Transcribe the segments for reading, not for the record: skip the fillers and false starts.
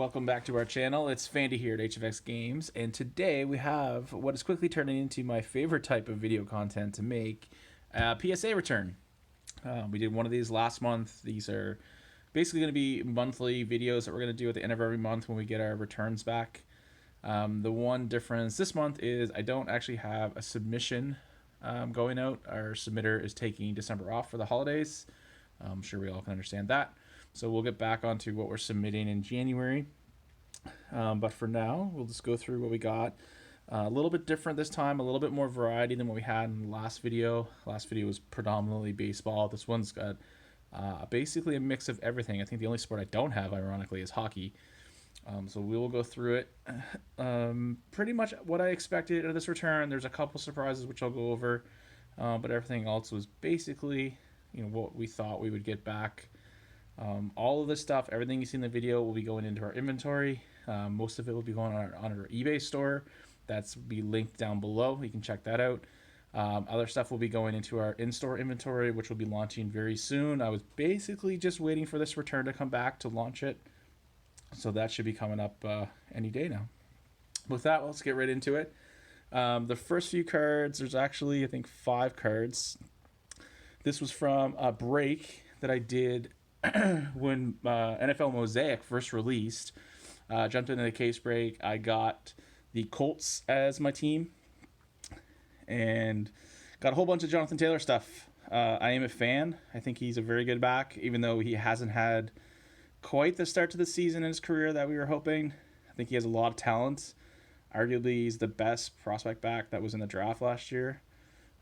welcome back to our channel. It's Fandy here at HFX Games, and today we have what is quickly turning into my favorite type of video content to make, PSA return. We did one of these last month. These are basically going to be monthly videos that we're going to do at the end of every month when we get our returns back. The one difference this month is I don't actually have a submission going out. Our submitter is taking December off for the holidays. I'm sure we all can understand that. So we'll get back onto what we're submitting in January. But for now, we'll just go through what we got. A little bit different this time, a little bit more variety than what we had in the last video. Last video was predominantly baseball. This one's got basically a mix of everything. I think the only sport I don't have, ironically, is hockey. So we will go through it. Pretty much what I expected of this return. There's a couple surprises which I'll go over, but everything else was basically, what we thought we would get back. All of this stuff, everything you see in the video, will be going into our inventory. Most of it will be going on our eBay store. That's be linked down below. You can check that out. Other stuff will be going into our in-store inventory, which will be launching very soon. I was basically just waiting for this return to come back to launch it. So that should be coming up any day now. With that, let's get right into it. The first few cards, there's actually, I think, 5 cards. This was from a break that I did when NFL Mosaic first released. Jumped into the case break. I got the Colts as my team and got a whole bunch of Jonathan Taylor stuff. I am a fan. I think he's a very good back, even though he hasn't had quite the start to the season in his career that we were hoping. I think he has a lot of talent. Arguably, he's the best prospect back that was in the draft last year.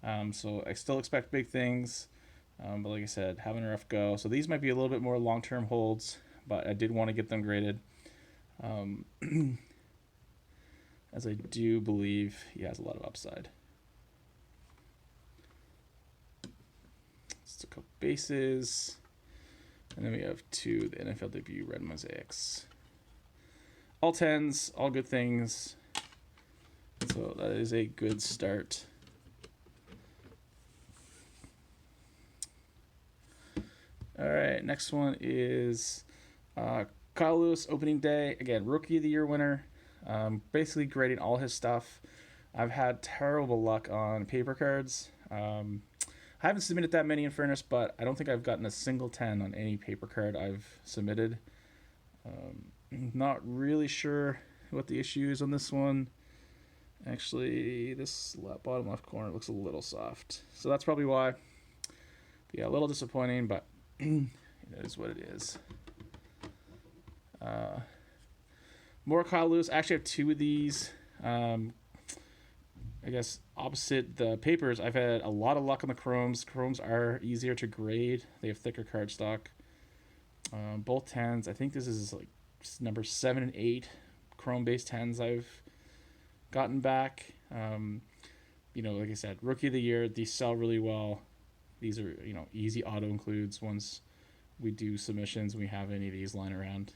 So I still expect big things. But like I said, having a rough go. So these might be a little bit more long-term holds, but I did want to get them graded. As I do believe he has a lot of upside. Just a couple bases. And then we have 2, the NFL debut red mosaics. All 10s, all good things. So that is a good start. All right, next one is Kyle Lewis opening day. Again, Rookie of the Year winner. Basically grading all his stuff. I've had terrible luck on paper cards. I haven't submitted that many in fairness, but I don't think I've gotten a single 10 on any paper card I've submitted. Not really sure what the issue is on this one. Actually, this bottom left corner looks a little soft. So that's probably why. Yeah, a little disappointing, but it is what it is. More Kyle Lewis. I actually have 2 of these. I guess opposite the papers, I've had a lot of luck on the chromes. Chromes are easier to grade. They have thicker cardstock. Both 10s. I think this is like number 7 and 8 chrome-based 10s I've gotten back. Like I said, Rookie of the Year. These sell really well. These are, easy auto includes once we do submissions. We have any of these lying around.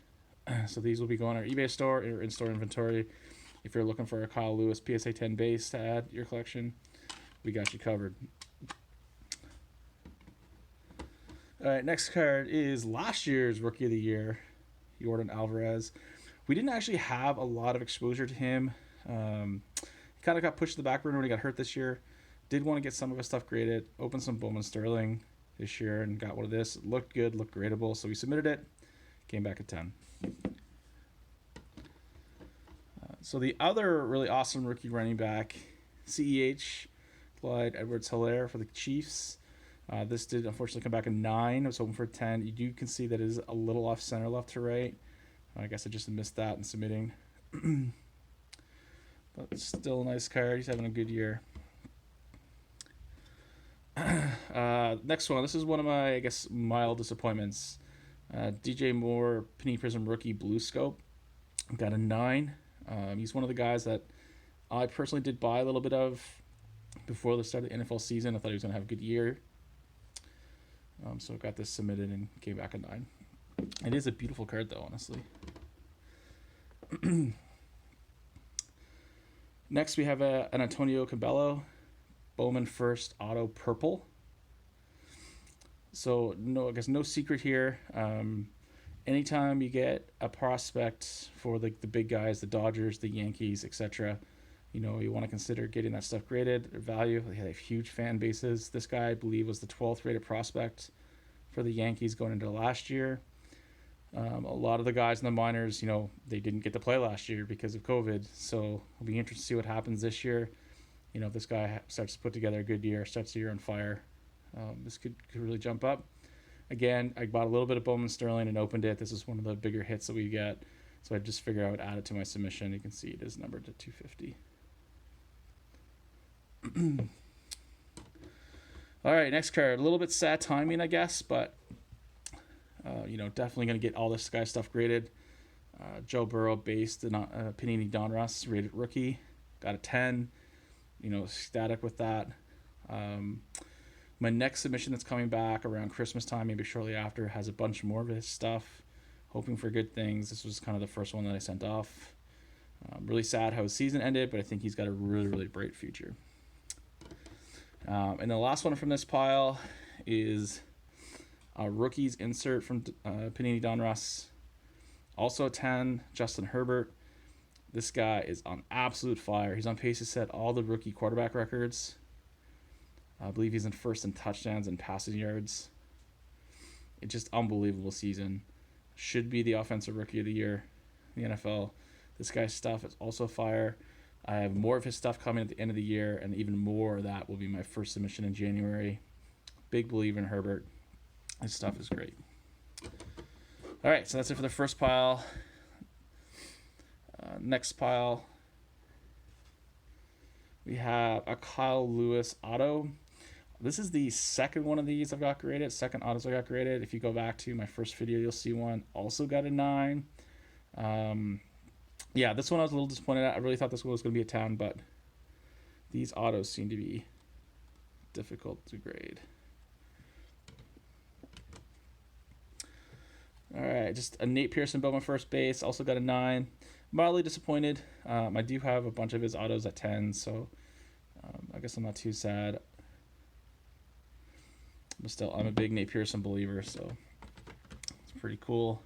So these will be going on our eBay store or in-store inventory. If you're looking for a Kyle Lewis PSA 10 base to add to your collection, we got you covered. All right, next card is last year's Rookie of the Year, Jordan Alvarez. We didn't actually have a lot of exposure to him. He kind of got pushed to the back burner when he got hurt this year. Did want to get some of his stuff graded. Opened some Bowman Sterling this year and got one of this. Looked good, looked gradable, so we submitted it. Came back at 10. So the other really awesome rookie running back, CEH, Clyde Edwards-Helaire for the Chiefs. This did unfortunately come back a 9. I was hoping for a 10. You can see that it is a little off center left to right. I guess I just missed that in submitting. But it's still a nice card. He's having a good year. Next one. This is one of my, mild disappointments. DJ Moore, Panini Prism Rookie Blue Scope. Got a 9. He's one of the guys that I personally did buy a little bit of before the start of the NFL season. I thought he was going to have a good year. So I got this submitted and came back a 9. It is a beautiful card, though, honestly. Next, we have an Antonio Cabello Bowman First Auto Purple. So no secret here. anytime you get a prospect for like the big guys, the Dodgers, the Yankees, etc., you want to consider getting that stuff graded. Their value, they have huge fan bases. This guy, I believe, was the 12th rated prospect for the Yankees going into last year. A lot of the guys in the minors, they didn't get to play last year because of COVID. So it'll be interesting to see what happens this year. If this guy starts to put together a good year, starts the year on fire, this could really jump up. Again, I bought a little bit of Bowman Sterling and opened it. This is one of the bigger hits that we get. So I just figured I would add it to my submission. You can see it is numbered to 250. All right, next card. A little bit sad timing, I guess, but definitely going to get all this guy stuff graded. Joe Burrow based Panini Donruss rated rookie, got a 10. Ecstatic with that. My next submission that's coming back around Christmas time, maybe shortly after, has a bunch more of his stuff. Hoping for good things. This was kind of the first one that I sent off. Really sad how his season ended, but I think he's got a really, really bright future. And the last one from this pile is a rookies insert from Panini Donruss. Also a 10, Justin Herbert. This guy is on absolute fire. He's on pace to set all the rookie quarterback records. I believe he's in first in touchdowns and passing yards. It's just unbelievable season. Should be the offensive rookie of the year in the NFL. This guy's stuff is also fire. I have more of his stuff coming at the end of the year, and even more of that will be my first submission in January. Big believer in Herbert. His stuff is great. All right, so that's it for the first pile. Next pile, we have a Kyle Lewis auto. This is the second one of these I've got graded. Second autos I got graded. If you go back to my first video, you'll see one. Also got a 9. Yeah, this one I was a little disappointed at. I really thought this one was going to be a 10, but these autos seem to be difficult to grade. All right, just a Nate Pearson Bowman first base. Also got a 9. Mildly disappointed. I do have a bunch of his autos at 10, so I guess I'm not too sad. But still, I'm a big Nate Pearson believer, so it's pretty cool.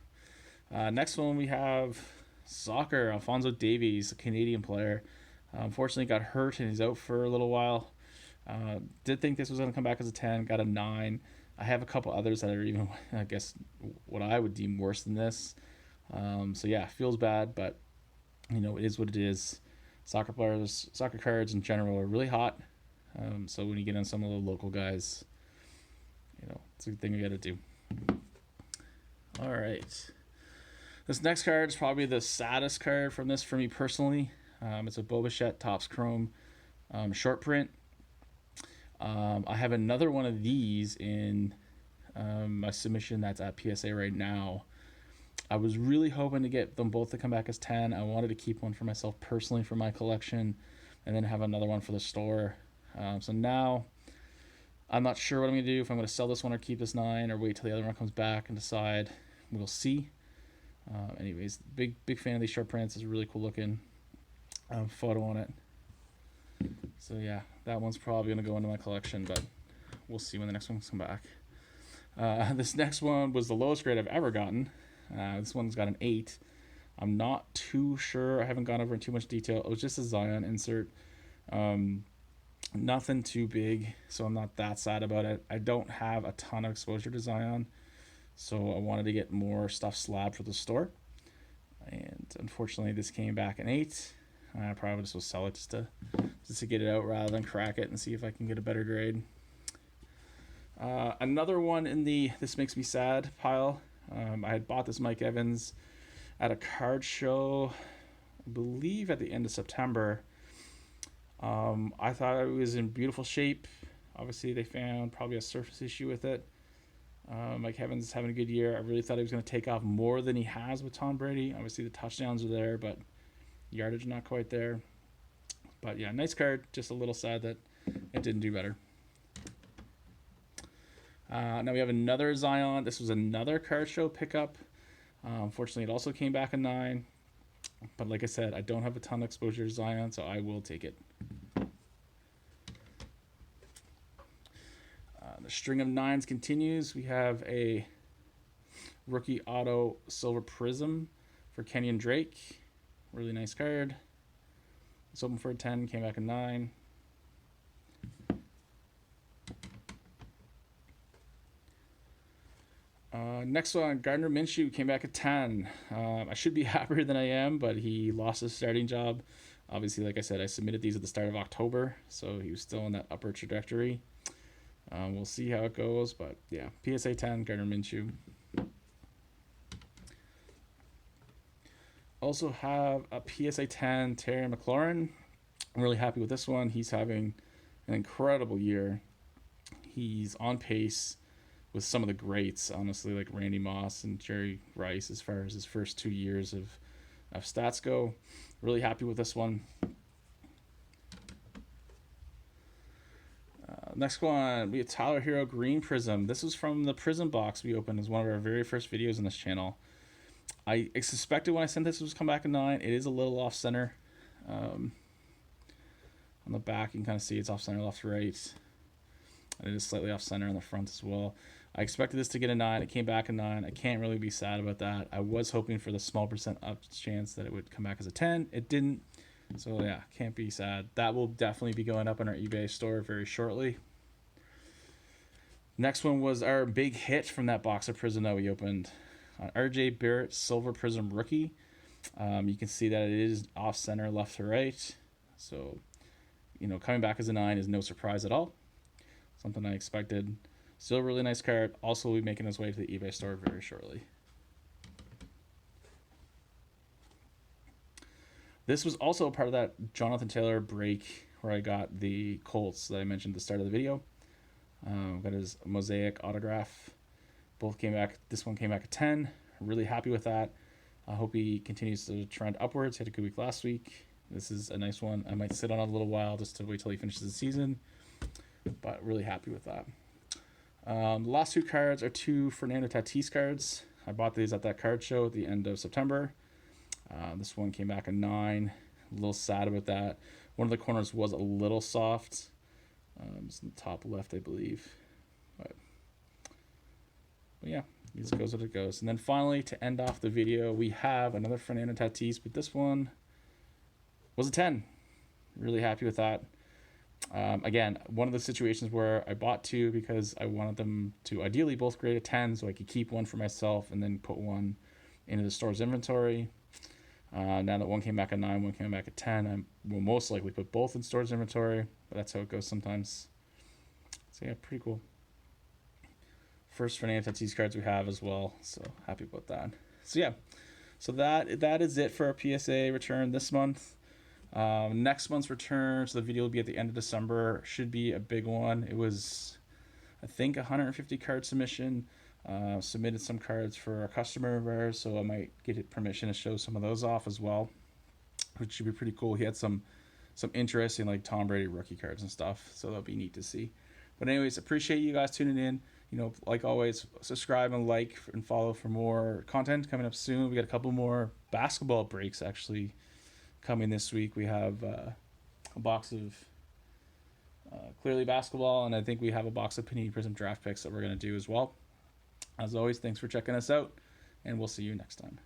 Next one we have soccer. Alphonso Davies, a Canadian player. Unfortunately got hurt and he's out for a little while. Did think this was going to come back as a 10. Got a 9. I have a couple others that are even, I guess, what I would deem worse than this. So yeah, feels bad, but it is what it is. Soccer cards in general are really hot. So when you get on some of the local guys, it's a good thing you got to do. All right. This next card is probably the saddest card from this for me personally. It's a Bo Bichette Topps Chrome short print. I have another one of these in my submission that's at PSA right now. I was really hoping to get them both to come back as 10. I wanted to keep one for myself personally for my collection and then have another one for the store. So now I'm not sure what I'm going to do, if I'm going to sell this one or keep this 9 or wait till the other one comes back and decide. We'll see. Anyways, big fan of these short prints. It's really cool looking photo on it. So yeah, that one's probably going to go into my collection, but we'll see when the next one's come back. This next one was the lowest grade I've ever gotten. This one's got an 8. I'm not too sure. I haven't gone over in too much detail. It was just a Zion insert. Nothing too big, so I'm not that sad about it. I don't have a ton of exposure to Zion, so I wanted to get more stuff slabbed for the store. And unfortunately, this came back an 8. I probably just will sell it just to get it out rather than crack it and see if I can get a better grade. Another one in the this makes me sad pile. I had bought this Mike Evans at a card show, I believe at the end of September. I thought it was in beautiful shape. Obviously, they found probably a surface issue with it. Mike Evans is having a good year. I really thought he was going to take off more than he has with Tom Brady. Obviously, the touchdowns are there, but yardage not quite there. But yeah, nice card. Just a little sad that it didn't do better. Now we have another Zion. This was another card show pickup. Unfortunately, it also came back a 9. But like I said, I don't have a ton of exposure to Zion, so I will take it. The string of 9s continues. We have a Rookie auto silver prism for Kenyon Drake. Really nice card. It's open for a 10, came back a 9. Next one, Gardner Minshew came back at 10. I should be happier than I am, but he lost his starting job. Obviously, like I said, I submitted these at the start of October, so he was still in that upper trajectory. We'll see how it goes, but yeah, PSA 10, Gardner Minshew. Also have a PSA 10, Terry McLaurin. I'm really happy with this one. He's having an incredible year. He's on pace with some of the greats, honestly, like Randy Moss and Jerry Rice, as far as his first 2 years of stats go. Really happy with this one. Next one, we have Tyler Hero Green Prism. This was from the Prism box we opened as one of our very first videos on this channel. I suspected when I sent this was come back a 9. It is a little off center. On the back, you can kind of see it's off center left to right. And it is slightly off center on the front as well. I expected this to get a 9. It came back a 9. I can't really be sad about that. I was hoping for the small percent up chance that it would come back as a 10. It didn't. So yeah, can't be sad. That will definitely be going up on our eBay store very shortly. Next one was our big hit from that box of Prism that we opened. RJ Barrett Silver Prism Rookie. You can see that it is off center left to right. So, coming back as a 9 is no surprise at all. Something I expected. Still a really nice card. Also will be making its way to the eBay store very shortly. This was also part of that Jonathan Taylor break where I got the Colts that I mentioned at the start of the video. Got his Mosaic autograph. Both came back. This one came back at 10. Really happy with that. I hope he continues to trend upwards. Had a good week last week. This is a nice one. I might sit on it a little while just to wait till he finishes the season. But really happy with that. The last 2 cards are 2 Fernando Tatis cards. I bought these at that card show at the end of September. This one came back a 9. A little sad about that. One of the corners was a little soft. It's in the top left, I believe. But yeah, it just goes what it goes. And then finally, to end off the video, we have another Fernando Tatis, but this one was a 10. Really happy with that. Again, one of the situations where I bought 2 because I wanted them to ideally both grade a 10 so I could keep one for myself and then put one into the store's inventory. Now that one came back at 9, one came back at 10, I will most likely put both in store's inventory, but that's how it goes sometimes. So yeah, pretty cool. First Fernando Tatis cards we have as well, so happy about that. So yeah, so that is it for our PSA return this month. Next month's return, so the video will be at the end of December, should be a big one. It was, I think, 150 card submission. Submitted some cards for a customer of ours, so I might get permission to show some of those off as well, which should be pretty cool. He had some interesting like Tom Brady rookie cards and stuff, so that'll be neat to see. But anyways, appreciate you guys tuning in. Like always, subscribe and like and follow for more content coming up soon. We got a couple more basketball breaks actually coming this week. We have a box of Clearly Basketball, and I think we have a box of Panini Prism draft picks that we're going to do as well. As always, thanks for checking us out, and we'll see you next time.